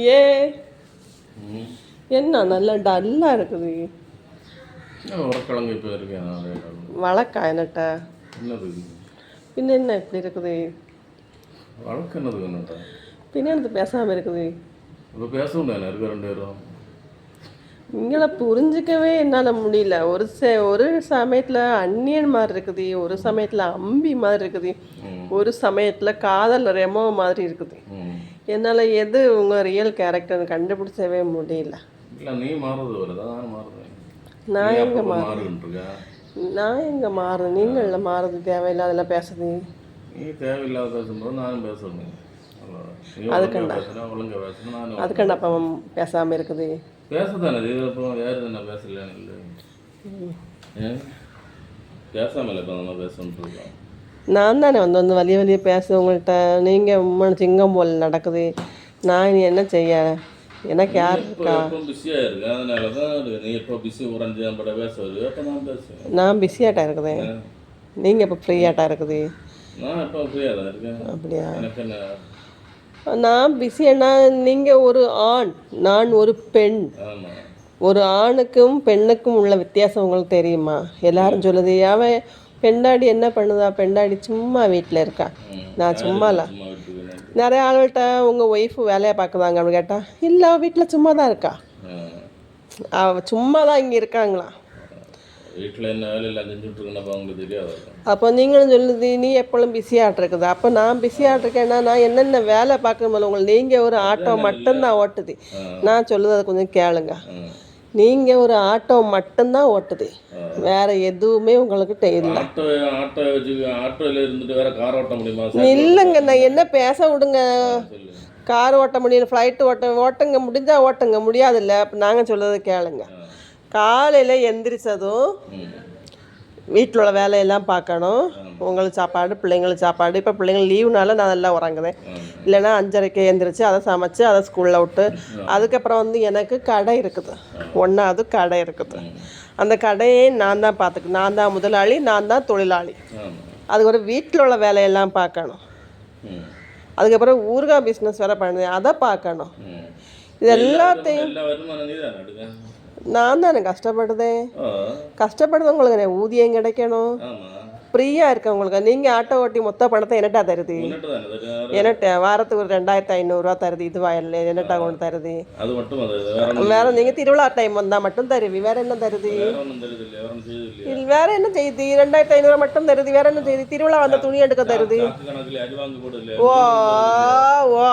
ஏ என்ன நல்லா டல்லாக இருக்குது. உரக்கிழங்கு இப்போ இருக்கேன் வழக்கா என்னட்ட என்னது பின்ன என்ன இப்படி இருக்குது? வழக்கு என்னது என்னட்டா பின்ன எனக்கு பேசாமல் இருக்குது. இப்போ பேசவும் தானே இருக்க 2 பேரும். நீங்களை புரிஞ்சிக்கவே என்னால் முடியல. ஒரு சமயத்தில் அந்நியன் மாதிரி இருக்குது, ஒரு சமயத்தில் அம்பி மாதிரி இருக்குது, ஒரு சமயத்தில் காதல் ரெமோ மாதிரி இருக்குது. என்னால் எது உங்கள் ரியல் கேரக்டர்னு கண்டுபிடிச்சவே முடியல. இல்லை நீ மாறுறது வருதா நான் மாறுறேன். நான் எங்கே மாறுறேன்? நீங்கள் மாறுறது தேவையில்லாதெல்லாம் பேசுது. நீ தேவையில்லாத பேசும்போது நானும் பேசணும். அதுக்கண்டா பேசணும் அதுக்கண்டா அப்போ பேசாமல் இருக்குது. பேசத்தானே இது இப்போ யார் என்ன பேசலையான்னு இல்லை பேசாமல் இப்போ நம்ம பேசணுன்ட்ருக்கோம். நான் தானே வந்து வலிய பேச உங்கள்கிட்ட. நீங்கள் சிங்கம் போல் நடக்குது. நான் இனி என்ன செய்ய? எனக்கு யார் இருக்கா? பிஸியாக இருக்கு, அதனால தான் நீ எப்போ பிஸி உறைஞ்சி நம்மட பேச வருது அப்போ நான் பேசுவேன். நான் பிஸியாட்டா இருக்குது, நீங்கள் இப்போ ஃப்ரீயாட்டா இருக்குது. நான் இப்போ ஃப்ரீயாக தான் இருக்கேன். அப்படியா? எனக்கு என்ன நான் பிஸியானா? நீங்கள் ஒரு ஆண், நான் ஒரு பெண். ஆமாம். ஒரு ஆணுக்கும் பெண்ணுக்கும் உள்ள வித்தியாசம் உங்களுக்கு தெரியுமா? எல்லாரும் சொல்லுது அவன் பெண்டாடி என்ன பண்ணுதா, பெண்டாடி சும்மா வீட்டில் இருக்கா. நான் சும்மால நிறைய ஆள்கிட்ட உங்கள் ஒய்ஃபு வேலையை பார்க்குதாங்க அப்படின்னு கேட்டால் இல்லை வீட்டில் சும்மா தான் இருக்கா. அவள் சும்மா தான் இங்கே இருக்காங்களா? வீட்டில் என்ன வேலையெல்லாம் செஞ்சுட்ருக்கேன் அவங்களுக்கு தெரியாது. அப்போ நீங்களும் சொல்லுது நீ எப்பொழுதும் பிஸியாகிட்டு இருக்குது. அப்போ நான் பிஸியாகிட்டு இருக்கேன்னா நான் என்னென்ன வேலை பார்க்கணும் உங்களுக்கு? நீங்கள் ஒரு ஆட்டோ மட்டும்தான் ஓட்டுது. நான் சொல்லுது அதை கொஞ்சம் கேளுங்க. நீங்கள் ஒரு ஆட்டோ மட்டும்தான் ஓட்டுது, வேற எதுவுமே உங்களுக்கு தெரியல. இல்லைங்க, நான் என்ன பேச விடுங்க. கார் ஓட்ட முடியல, ஃப்ளைட்டு ஓட்டுங்க முடிஞ்சால் ஓட்டுங்க, முடியாதுல்ல. அப்போ நாங்கள் சொல்லுறது கேளுங்க. காலையில் எந்திரிச்சதும் வீட்டில் உள்ள வேலையெல்லாம் பார்க்கணும். உங்களுக்கு சாப்பாடு, பிள்ளைங்களுக்கு சாப்பாடு. இப்போ பிள்ளைங்கள் லீவுனால நான் நல்லா உறங்குதேன். இல்லைன்னா 5:30க்கு எழுந்திரிச்சு அதை சமைச்சு அதை ஸ்கூலில் விட்டு அதுக்கப்புறம் வந்து எனக்கு கடை இருக்குது, 1வது கடை இருக்குது. அந்த கடையை நான் தான் பார்த்துக்கணும். நான் தான் முதலாளி, நான் தான் தொழிலாளி. அதுக்கப்புறம் வீட்டில் உள்ள வேலையெல்லாம் பார்க்கணும். அதுக்கப்புறம் ஊறுகாய் பிஸ்னஸ் வேறு பண்ணுது, அதை பார்க்கணும். இது எல்லாத்தையும் நான் தானே கஷ்டப்படுதேன். கஷ்டப்படுறவங்களுக்கு ஊதியம் கிடைக்கணும், ஃப்ரீயாக இருக்கவங்களுக்கு. நீங்கள் ஆட்டோ ஓட்டி மொத்த பணத்தை என்னட்டா தருது? என்னட்ட வாரத்துக்கு ஒரு 2500 தருது. இதுவாக இல்லை என்னட்டா கொண்டு தருது? வேற நீங்கள் திருவிழா டைம் வந்தால் மட்டும் தருவி, வேற என்ன தருது? வேற என்ன செய்யுது? 2500 மட்டும் தருது, வேற என்ன செய்யுது? திருவிழா வந்த துணி எடுக்க தருது. ஓ ஓ